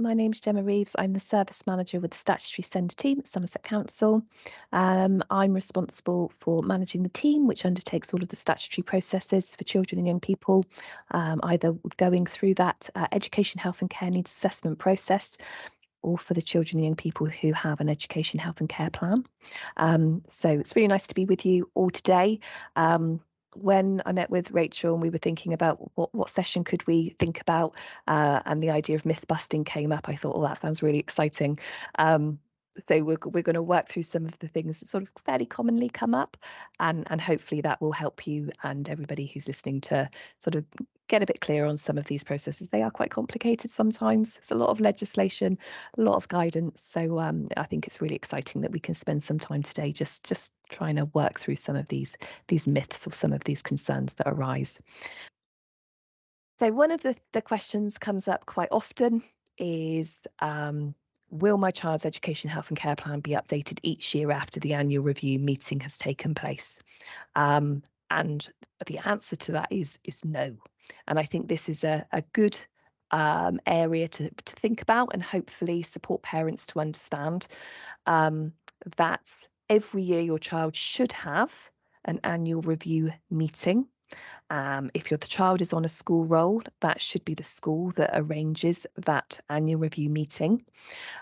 My name's Gemma Reeves. I'm the service manager with the statutory centre team at Somerset Council. I'm responsible for managing the team, which undertakes all of the statutory processes for children and young people, either going through that education, health and care needs assessment process, or for the children and young people who have an education, health and care plan. So it's really nice to be with you all today. When I met with Rachel and we were thinking about what session could we think about, and the idea of myth busting came up, I thought, oh, that sounds really exciting. So we're going to work through some of the things that sort of fairly commonly come up, and hopefully that will help you and everybody who's listening to sort of get a bit clearer on some of these processes. They are quite complicated sometimes. It's a lot of legislation, a lot of guidance. So I think it's really exciting that we can spend some time today just trying to work through some of these myths or some of these concerns that arise. So one of the questions comes up quite often is, will my child's education, health and care plan be updated each year after the annual review meeting has taken place? And the answer to that is no. And I think this is a good area to think about and hopefully support parents to understand that every year your child should have an annual review meeting. If the child is on a school roll, that should be the school that arranges that annual review meeting.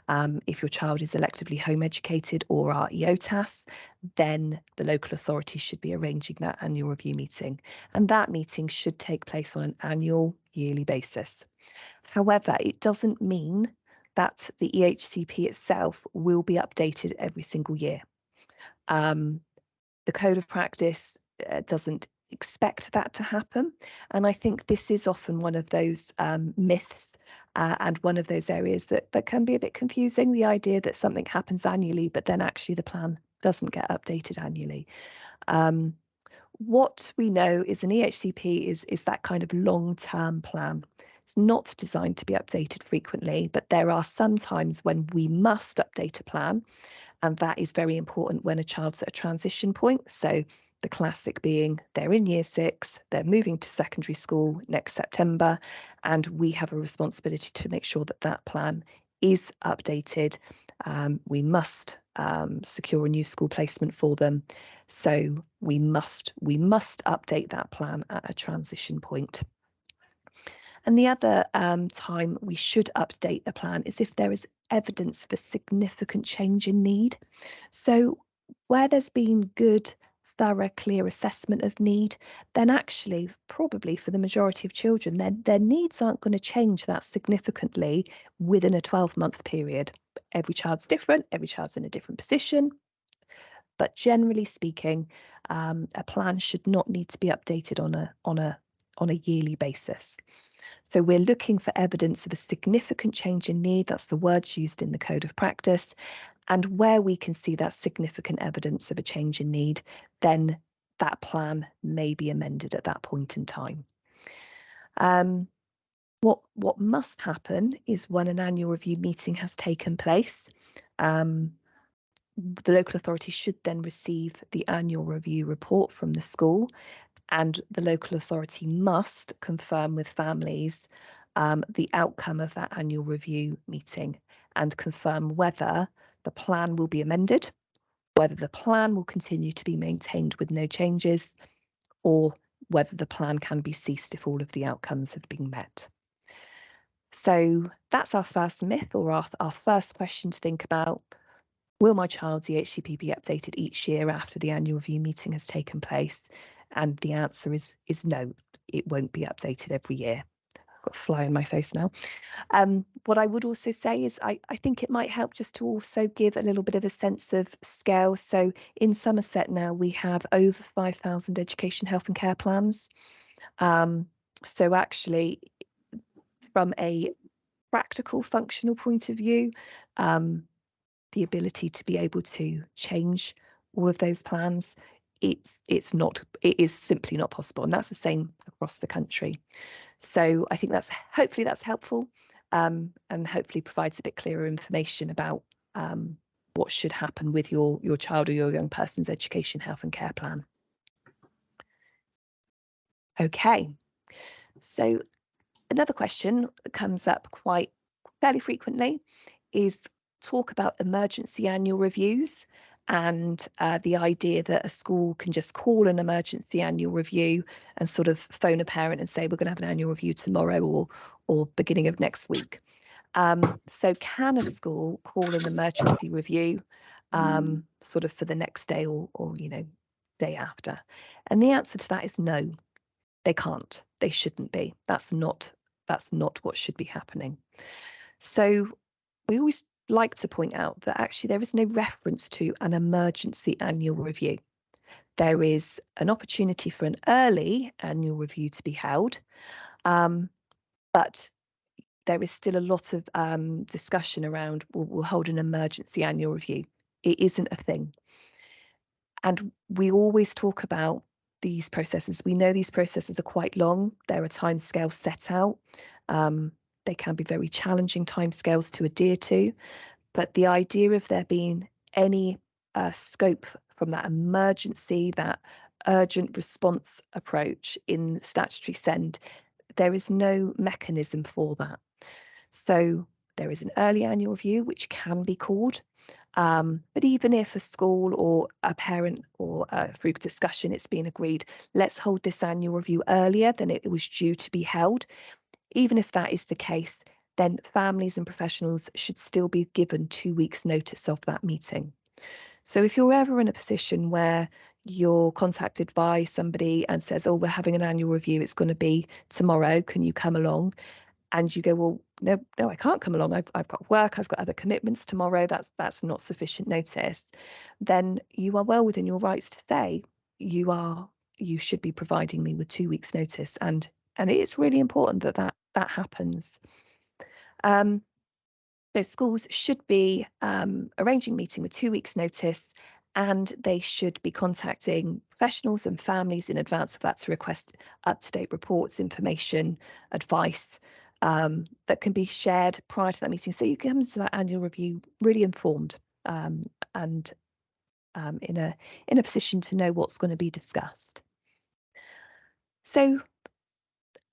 If your child is electively home educated or are EOTAS, then the local authority should be arranging that annual review meeting. And that meeting should take place on an annual, yearly basis. However, it doesn't mean that the EHCP itself will be updated every single year. The Code of Practice doesn't expect that to happen. And I think this is often one of those myths and one of those areas that can be a bit confusing, the idea that something happens annually, but then actually the plan doesn't get updated annually. What we know is an EHCP is that kind of long-term plan. It's not designed to be updated frequently, but there are some times when we must update a plan, and that is very important when a child's at a transition point. So the classic being they're in year 6, they're moving to secondary school next September, and we have a responsibility to make sure that that plan is updated. We must secure a new school placement for them. So we must update that plan at a transition point. And the other time we should update a plan is if there is evidence of a significant change in need. So where there's been good, thorough, clear assessment of need, then actually probably for the majority of children, their needs aren't going to change that significantly within a 12-month period. Every child's different, every child's in a different position. But generally speaking, a plan should not need to be updated on a yearly basis. So we're looking for evidence of a significant change in need. That's the words used in the Code of Practice. And where we can see that significant evidence of a change in need, then that plan may be amended at that point in time. What must happen is when an annual review meeting has taken place, the local authority should then receive the annual review report from the school, and the local authority must confirm with families the outcome of that annual review meeting and confirm whether the plan will be amended, whether the plan will continue to be maintained with no changes, or whether the plan can be ceased if all of the outcomes have been met. So that's our first myth, or our first question to think about. Will my child's EHCP be updated each year after the annual review meeting has taken place? And the answer is no, it won't be updated every year. I've got a fly in my face now. What I would also say is I think it might help just to also give a little bit of a sense of scale. So in Somerset now, we have over 5,000 education, health and care plans. So actually, from a practical, functional point of view, the ability to be able to change all of those plans, it is simply not possible, and that's the same across the country. So I think hopefully that's helpful, and hopefully provides a bit clearer information about what should happen with your child or your young person's education, health and care plan. Okay, so another question that comes up quite fairly frequently is talk about emergency annual reviews and the idea that a school can just call an emergency annual review and sort of phone a parent and say, we're going to have an annual review tomorrow or beginning of next week. So can a school call an emergency review sort of for the next day or day after? And the answer to that is no, they can't. They shouldn't be. That's not what should be happening. So we always like to point out that actually there is no reference to an emergency annual review. There is an opportunity for an early annual review to be held, but there is still a lot of discussion around we'll hold an emergency annual review. It isn't a thing. And we always talk about these processes. We know these processes are quite long. There are timescales set out. They can be very challenging timescales to adhere to. But the idea of there being any scope from that emergency, that urgent response approach in statutory send, there is no mechanism for that. So there is an early annual review, which can be called. But even if a school or a parent or through discussion, it's been agreed, let's hold this annual review earlier than it was due to be held. Even if that is the case, then families and professionals should still be given 2 weeks notice of that meeting. So if you're ever in a position where you're contacted by somebody and says, oh, we're having an annual review, it's going to be tomorrow, can you come along? And you go, well, no, I can't come along. I've got work, I've got other commitments tomorrow. That's not sufficient notice. Then you are well within your rights to say you should be providing me with 2 weeks notice. And it's really important that happens. So schools should be arranging meeting with 2 weeks notice, and they should be contacting professionals and families in advance of that to request up-to-date reports, information, advice that can be shared prior to that meeting. So you come into that annual review really informed and in a position to know what's going to be discussed. So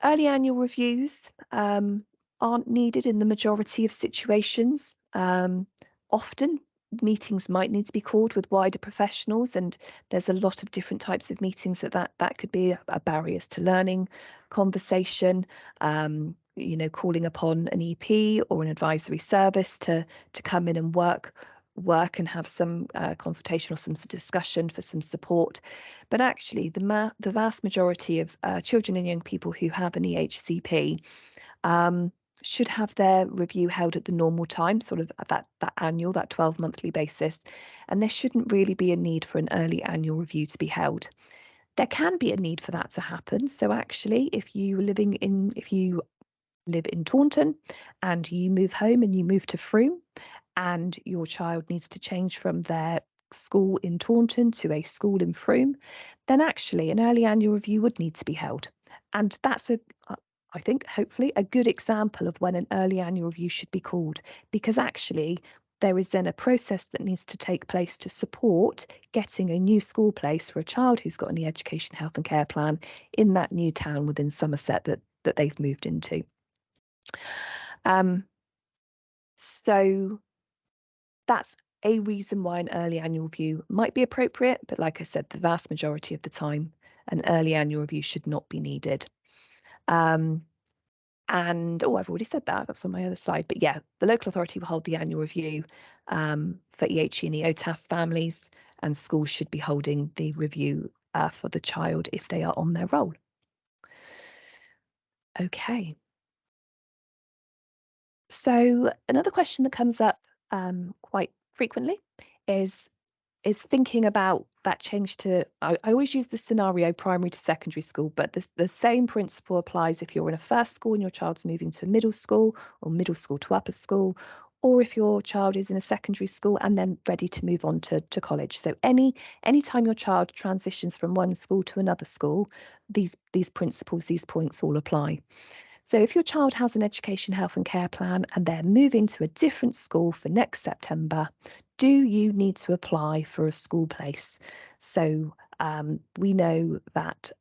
early annual reviews aren't needed in the majority of situations. Often meetings might need to be called with wider professionals, and there's a lot of different types of meetings that could be a barriers to learning conversation, calling upon an EP or an advisory service to come in and work and have some consultation or some discussion for some support. But actually the vast majority of children and young people who have an EHCP should have their review held at the normal time, sort of at that annual, that 12 monthly basis, and there shouldn't really be a need for an early annual review to be held. There can be a need for that to happen. So actually, if you live in Taunton and you move home and you move to Frome, and your child needs to change from their school in Taunton to a school in Frome, then actually an early annual review would need to be held. And that's I think, hopefully, a good example of when an early annual review should be called, because actually there is then a process that needs to take place to support getting a new school place for a child who's got an education, health and care plan in that new town within Somerset that they've moved into. So that's a reason why an early annual review might be appropriate, but like I said, the vast majority of the time, an early annual review should not be needed. And I've already said that. That's on my other slide. But yeah, the local authority will hold the annual review for EHE and EOTAS families, and schools should be holding the review for the child if they are on their roll. Okay. So another question that comes up quite frequently is thinking about that change to, I always use the scenario primary to secondary school, but the same principle applies if you're in a first school and your child's moving to a middle school, or middle school to upper school, or if your child is in a secondary school and then ready to move on to college. So any time your child transitions from one school to another school, these principles, these points all apply. So if your child has an education, health and care plan and they're moving to a different school for next September, do you need to apply for a school place? So we know that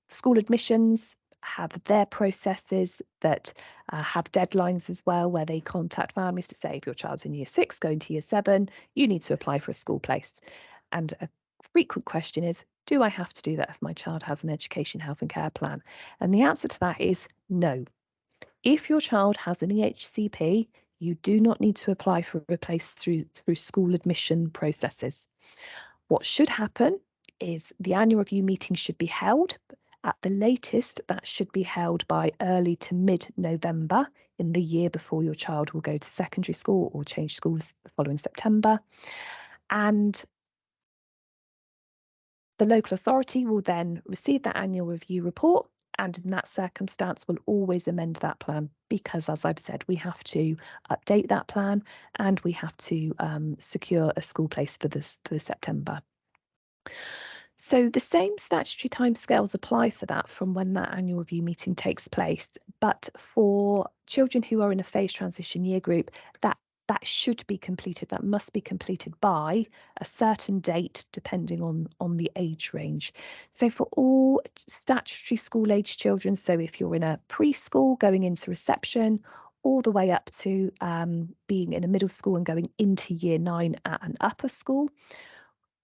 school admissions have their processes that have deadlines as well, where they contact families to say, if your child's in year 6 going to year 7, you need to apply for a school place. And a frequent question is, do I have to do that if my child has an education, health and care plan? And the answer to that is no. If your child has an EHCP, you do not need to apply for a place through school admission processes. What should happen is the annual review meeting should be held. At the latest, that should be held by early to mid-November in the year before your child will go to secondary school or change schools the following September. And the local authority will then receive that annual review report, and in that circumstance will always amend that plan, because, as I've said, we have to update that plan and we have to secure a school place for the September. So the same statutory timescales apply for that from when that annual review meeting takes place, but for children who are in a phase transition year group, that should be completed, that must be completed by a certain date depending on the age range. So for all statutory school age children, so if you're in a preschool going into reception, all the way up to being in a middle school and going into year 9 at an upper school,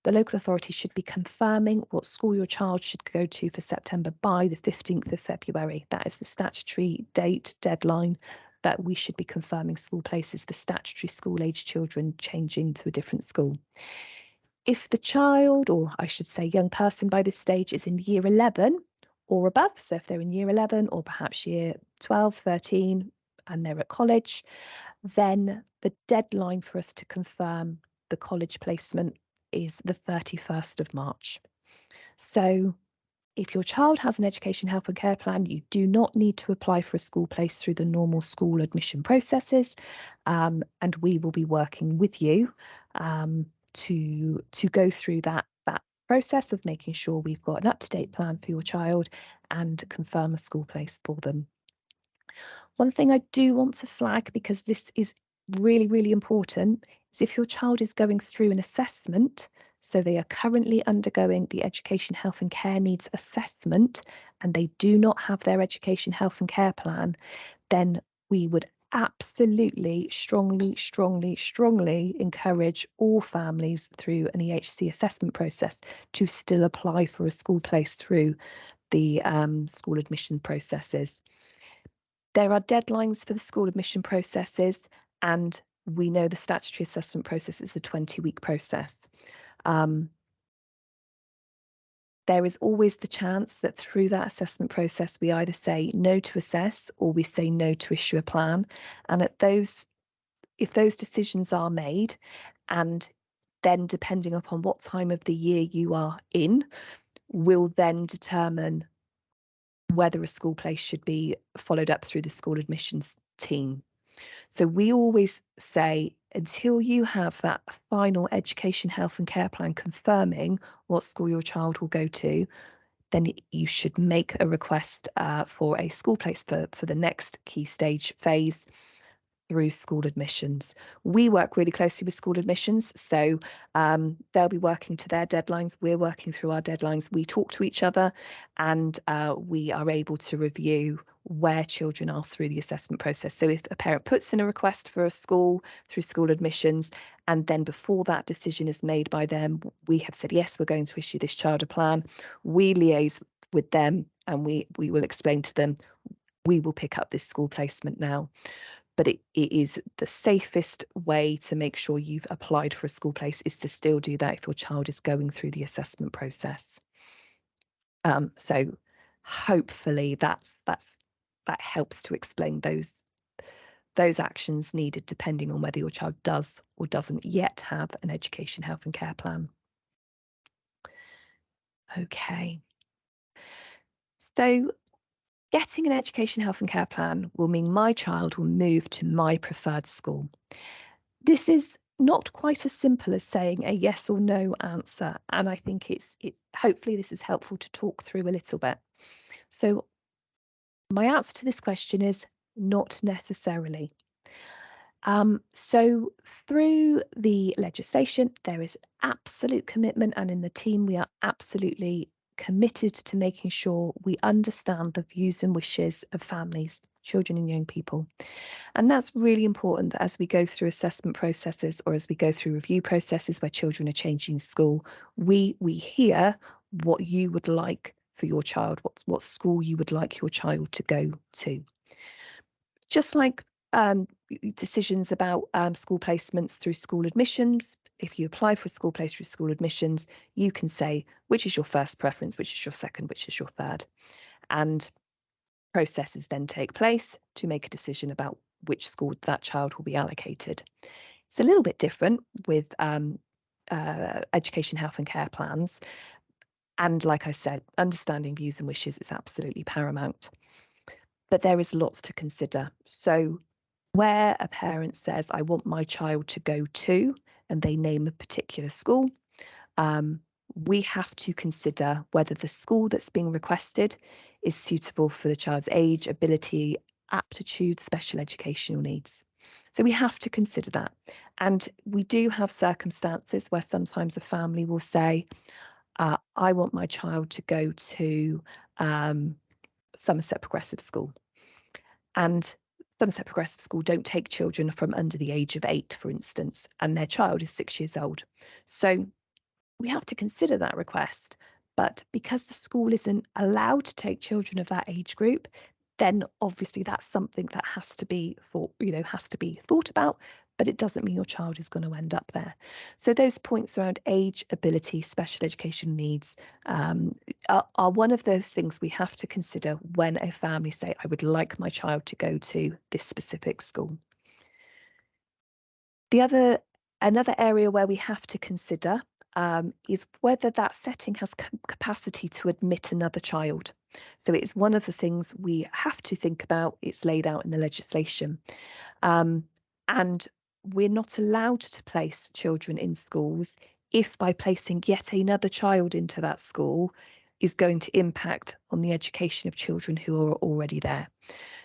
the local authority should be confirming what school your child should go to for September by the 15th of February. That is the statutory deadline that we should be confirming school places for statutory school age children changing to a different school. If the child, or I should say young person by this stage, is in year 11 or above, so if they're in year 11 or perhaps year 12, 13, and they're at college, then the deadline for us to confirm the college placement is the 31st of March. So if your child has an education, health and care plan, you do not need to apply for a school place through the normal school admission processes, and we will be working with you to go through that process of making sure we've got an up-to-date plan for your child and confirm a school place for them. One thing I do want to flag, because this is really, really important, is if your child is going through an assessment, so they are currently undergoing the education, health and care needs assessment, and they do not have their education, health and care plan, then we would absolutely strongly encourage all families through an EHC assessment process to still apply for a school place through the school admission processes. There are deadlines for the school admission processes, and we know the statutory assessment process is a 20-week process. There is always the chance that through that assessment process, we either say no to assess or we say no to issue a plan. And if those decisions are made, and then depending upon what time of the year you are in, will then determine whether a school place should be followed up through the school admissions team. So we always say, until you have that final education, health and care plan confirming what school your child will go to, then you should make a request for a school place for the next key stage phase through school admissions. We work really closely with school admissions, so they'll be working to their deadlines. We're working through our deadlines. We talk to each other, and we are able to review where children are through the assessment process. So if a parent puts in a request for a school through school admissions, and then before that decision is made by them, we have said, yes, we're going to issue this child a plan, we liaise with them and we will explain to them, we will pick up this school placement now. But it is the safest way to make sure you've applied for a school place is to still do that if your child is going through the assessment process. So hopefully that helps to explain those actions needed depending on whether your child does or doesn't yet have an education, health and care plan. Okay. So getting an education, health and care plan will mean my child will move to my preferred school. This is not quite as simple as saying a yes or no answer, and I think it's hopefully this is helpful to talk through a little bit. So my answer to this question is not necessarily. So through the legislation, there is absolute commitment, and in the team we are absolutely committed to making sure we understand the views and wishes of families, children and young people. And that's really important, that as we go through assessment processes or as we go through review processes where children are changing school, we hear what you would like for your child, what school you would like your child to go to. Just like decisions about school placements through school admissions, if you apply for a school place through school admissions, you can say which is your first preference, which is your second, which is your third. And processes then take place to make a decision about which school that child will be allocated. It's a little bit different with education, health and care plans. And like I said, understanding views and wishes is absolutely paramount. But there is lots to consider. So where a parent says, I want my child to go to, and they name a particular school, we have to consider whether the school that's being requested is suitable for the child's age, ability, aptitude, special educational needs. So we have to consider that. And we do have circumstances where sometimes a family will say, I want my child to go to Somerset Progressive School. And Somerset Progressive School don't take children from under the age of 8, for instance, and their child is 6 years old. So we have to consider that request. But because the school isn't allowed to take children of that age group, then obviously that's something that has to be thought about, but it doesn't mean your child is going to end up there. So those points around age, ability, special education needs are one of those things we have to consider when a family say, I would like my child to go to this specific school. Another area where we have to consider is whether that setting has capacity to admit another child. So it's one of the things we have to think about. It's laid out in the legislation. And we're not allowed to place children in schools if by placing yet another child into that school is going to impact on the education of children who are already there.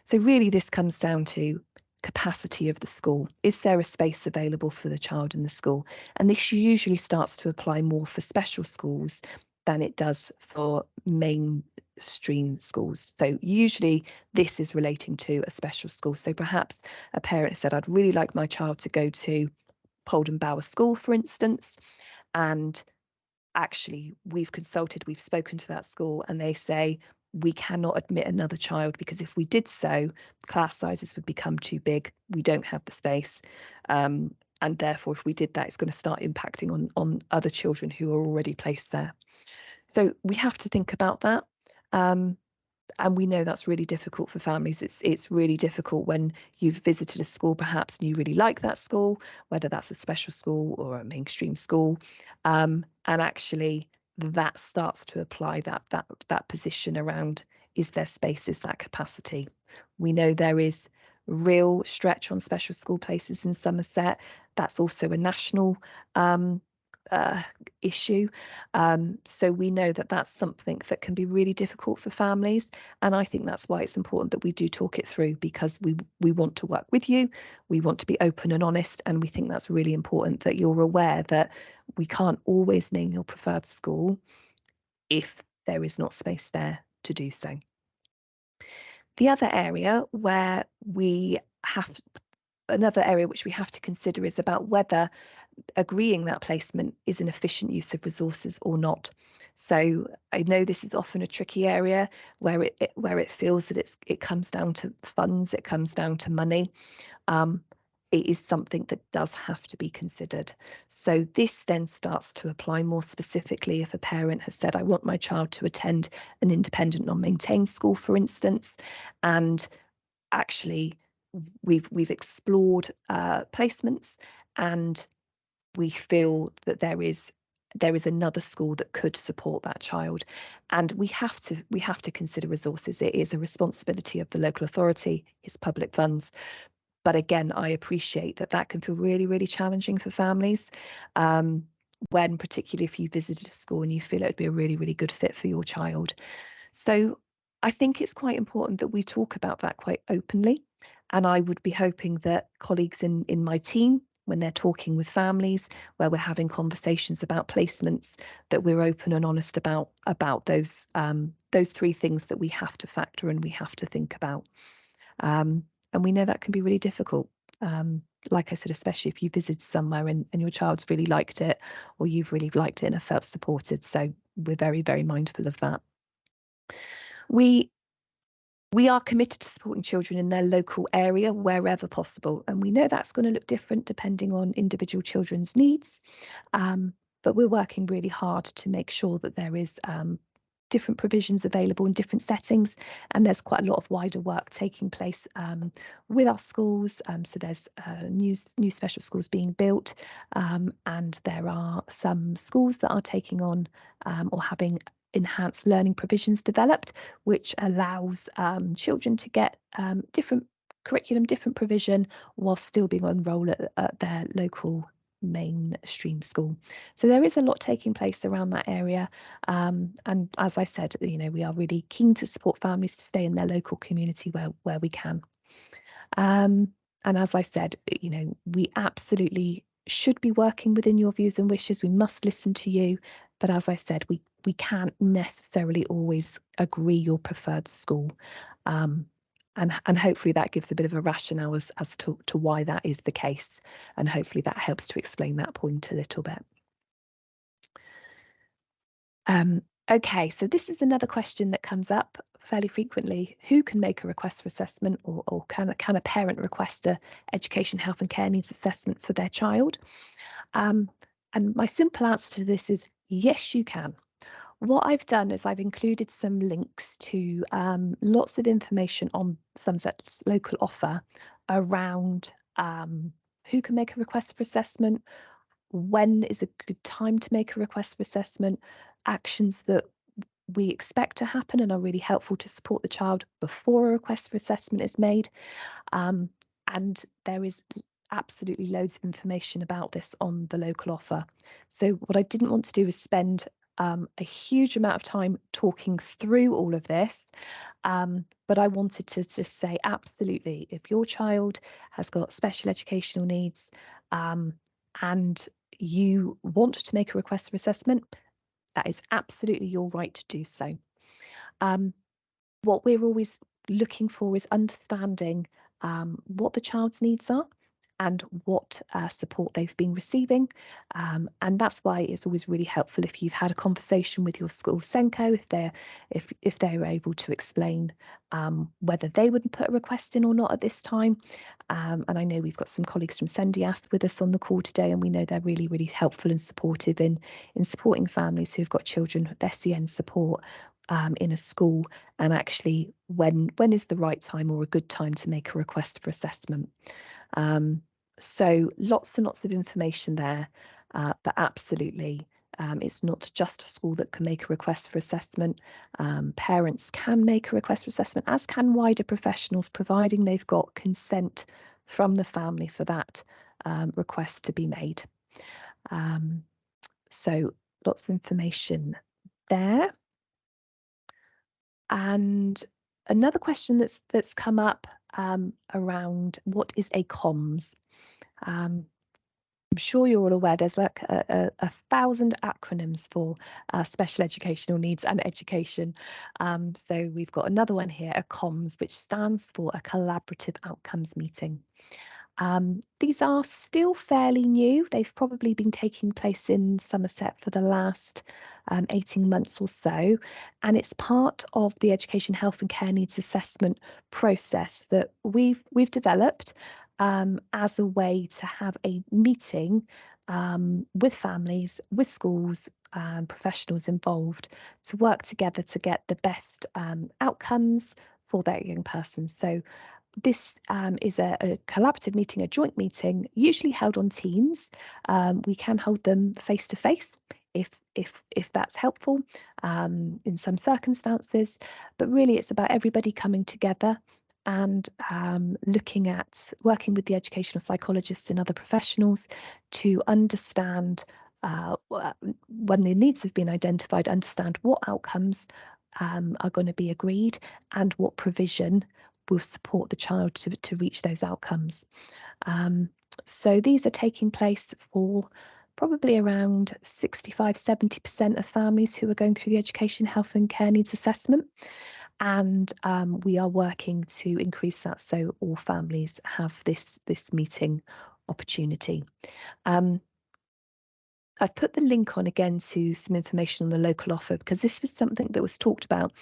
So really this comes down to capacity of the school. Is there a space available for the child in the school? And this usually starts to apply more for special schools than it does for mainstream schools. So usually this is relating to a special school. So perhaps a parent said, I'd really like my child to go to Polden Bower School, for instance, and actually we've spoken to that school and they say, we cannot admit another child because if we did so, class sizes would become too big. We don't have the space. And therefore, if we did that, it's going to start impacting on other children who are already placed there. So we have to think about that. And we know that's really difficult for families. It's really difficult when you've visited a school perhaps and you really like that school, whether that's a special school or a mainstream school. And actually that starts to apply that position around, is there space, is that capacity? We know there is real stretch on special school places in Somerset. That's also a national issue. So we know that that's something that can be really difficult for families. And I think that's why it's important that we do talk it through, because we want to work with you. We want to be open and honest. And we think that's really important that you're aware that we can't always name your preferred school if there is not space there to do so. The other area another area which we have to consider is about whether agreeing that placement is an efficient use of resources or not. So I know this is often a tricky area where it feels that it comes down to funds, it comes down to money. It is something that does have to be considered. So this then starts to apply more specifically if a parent has said, I want my child to attend an independent non-maintained school, for instance, and actually we've explored placements and we feel that there is another school that could support that child, and we have to consider resources. It is a responsibility of the local authority, it's public funds. But again, I appreciate that can feel really, really challenging for families, when particularly if you visited a school and you feel it would be a really, really good fit for your child. So I think it's quite important that we talk about that quite openly. And I would be hoping that colleagues in my team when they're talking with families, where we're having conversations about placements, that we're open and honest about those three things that we have to factor and we have to think about. And we know that can be really difficult. Like I said, especially if you visited somewhere and your child's really liked it, or you've really liked it and have felt supported. So we're very, very mindful of that. We are committed to supporting children in their local area wherever possible. And we know that's going to look different depending on individual children's needs. But we're working really hard to make sure that there is different provisions available in different settings, and there's quite a lot of wider work taking place with our schools. So there's new special schools being built, and there are some schools that are taking on or having enhanced learning provisions developed, which allows children to get different curriculum, different provision, while still being on roll at their local mainstream school. So there is a lot taking place around that area, and as I said, we are really keen to support families to stay in their local community where we can. And as I said, we absolutely should be working within your views and wishes. We must listen to you, but as I said, we can't necessarily always agree your preferred school. And hopefully that gives a bit of a rationale as to why that is the case. And hopefully that helps to explain that point a little bit. Okay, so this is another question that comes up fairly frequently. Who can make a request for assessment, or can a parent request a education, health and care needs assessment for their child? And my simple answer to this is yes, you can. What I've done is I've included some links to lots of information on Somerset's local offer around who can make a request for assessment, when is a good time to make a request for assessment, actions that we expect to happen and are really helpful to support the child before a request for assessment is made. And there is absolutely loads of information about this on the local offer. So what I didn't want to do is spend a huge amount of time talking through all of this, but I wanted to just say absolutely, if your child has got special educational needs and you want to make a request for assessment, that is absolutely your right to do so. What we're always looking for is understanding what the child's needs are and what support they've been receiving. And that's why it's always really helpful if you've had a conversation with your school SENCO, if they're able to explain whether they would put a request in or not at this time. And I know we've got some colleagues from Sendias with us on the call today, and we know they're really, really helpful and supportive in supporting families who've got children with SEN support in a school, and actually when is the right time or a good time to make a request for assessment. So lots and lots of information there, but absolutely it's not just a school that can make a request for assessment. Parents can make a request for assessment, as can wider professionals, providing they've got consent from the family for that request to be made. So lots of information there. And another question that's come up around what is a COMS. I'm sure you're all aware there's like a 1,000 acronyms for special educational needs and education. So we've got another one here, a COMS, which stands for a collaborative outcomes meeting. These are still fairly new. They've probably been taking place in Somerset for the last 18 months or so, and it's part of the education, health and care needs assessment process that we've developed as a way to have a meeting with families, with schools, professionals involved, to work together to get the best outcomes for that young person. So this is a collaborative meeting, a joint meeting, usually held on Teams. We can hold them face to face if that's helpful in some circumstances, but really it's about everybody coming together and looking at working with the educational psychologists and other professionals to understand when the needs have been identified, understand what outcomes are going to be agreed and what provision will support the child to reach those outcomes. So these are taking place for probably around 65–70% of families who are going through the education, health and care needs assessment. And we are working to increase that so all families have this meeting opportunity. I've put the link on again to some information on the local offer, because this was something that was talked about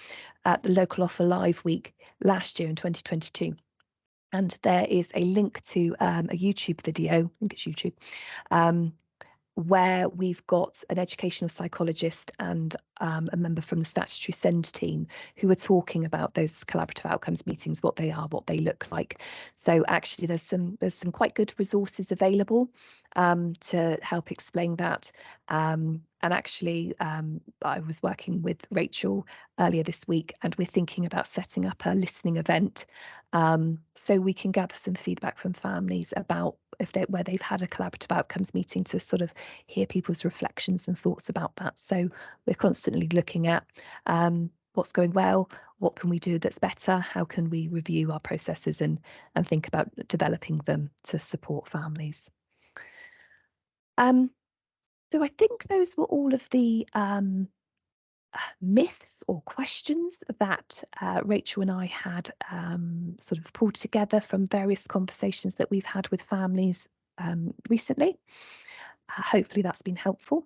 at the local offer live week last year in 2022. And there is a link to a YouTube video, I think it's YouTube, where we've got an educational psychologist and a member from the statutory SEND team who are talking about those collaborative outcomes meetings, what they are, what they look like. So actually there's some quite good resources available to help explain that. And actually, I was working with Rachel earlier this week, and we're thinking about setting up a listening event so we can gather some feedback from families about where they've had a collaborative outcomes meeting, to sort of hear people's reflections and thoughts about that. So we're constantly looking at what's going well, what can we do that's better, how can we review our processes and think about developing them to support families. So I think those were all of the myths or questions that Rachel and I had sort of pulled together from various conversations that we've had with families recently. Hopefully that's been helpful.